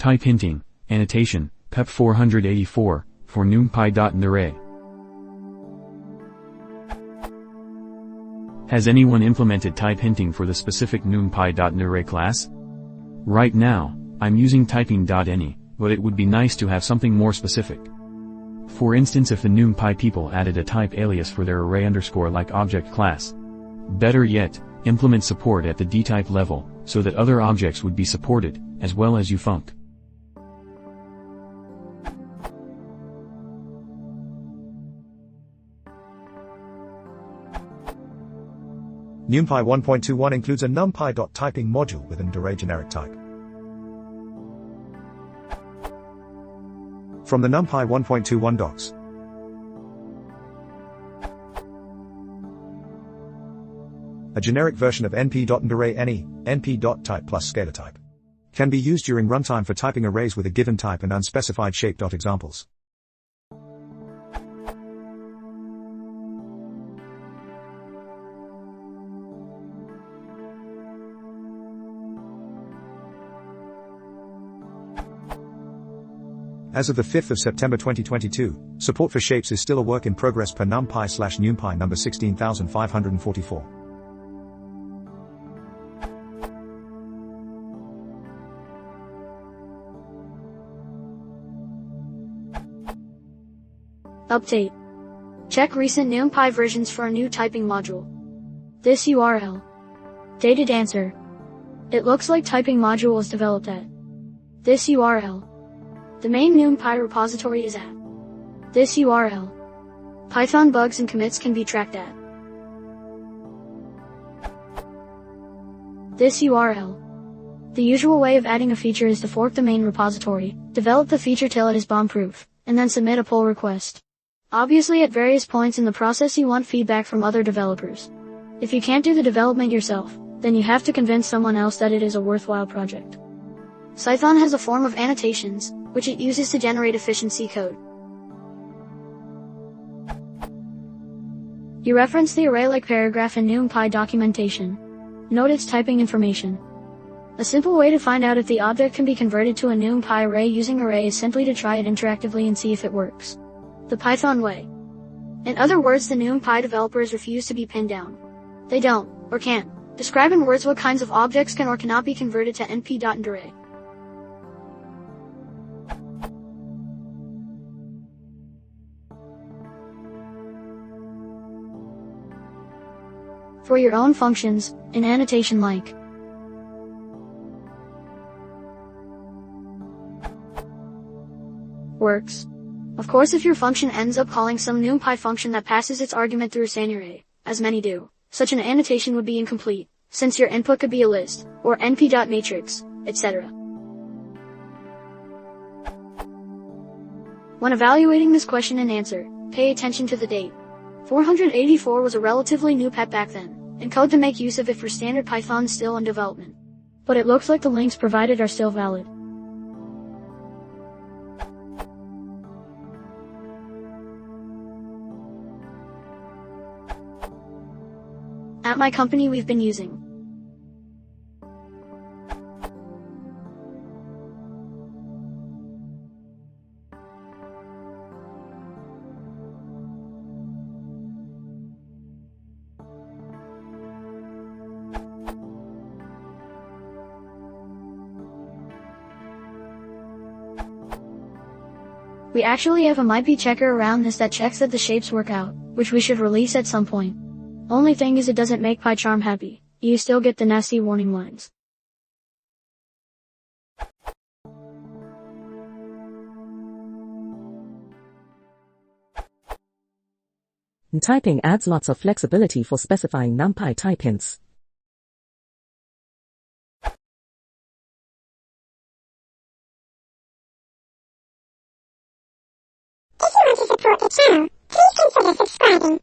Type hinting, annotation, PEP 484, for Numpy.Ndarray. Has anyone implemented type hinting for the specific Numpy.Ndarray class? Right now, I'm using typing.any, but it would be nice to have something more specific. For instance, if the Numpy people added a type alias for their array_like object class. Better yet, implement support at the dtype level, so that other objects would be supported, as well as ufunc. Numpy 1.21 includes a numpy.typing module with an Ndarray generic type. From the Numpy 1.21 docs. A generic version of np.ndarray any, np.type plus scalar type. Can be used during runtime for typing arrays with a given type and unspecified shape. Examples. As of the 5th of September 2022, support for shapes is still a work in progress per numpy/numpy number 16544. Update. Check recent Numpy versions for a new typing module. This URL. Dated answer. It looks like typing module was developed at this URL. The main Numpy repository is at this URL. Python bugs and commits can be tracked at this URL. The usual way of adding a feature is to fork the main repository, develop the feature till it is bomb-proof, and then submit a pull request. Obviously, at various points in the process you want feedback from other developers. If you can't do the development yourself, then you have to convince someone else that it is a worthwhile project. Python has a form of annotations, which it uses to generate efficiency code. You reference the array-like paragraph in Numpy documentation. Note its typing information. A simple way to find out if the object can be converted to a Numpy array using array is simply to try it interactively and see if it works. The Python way. In other words, the Numpy developers refuse to be pinned down. They don't, or can't, describe in words what kinds of objects can or cannot be converted to np.ndarray. For your own functions, an annotation like works. Of course, if your function ends up calling some Numpy function that passes its argument through an array, as many do, such an annotation would be incomplete, since your input could be a list, or np.matrix, etc. When evaluating this question and answer, pay attention to the date. 484 was a relatively new PEP back then, and code to make use of it for standard Python is still in development. But it looks like the links provided are still valid. At my company we've been using We actually have a MIP checker around this that checks that the shapes work out, which we should release at some point. Only thing is it doesn't make PyCharm happy. You still get the nasty warning lines. Typing adds lots of flexibility for specifying NumPy type hints. If you want to support the channel, please consider subscribing.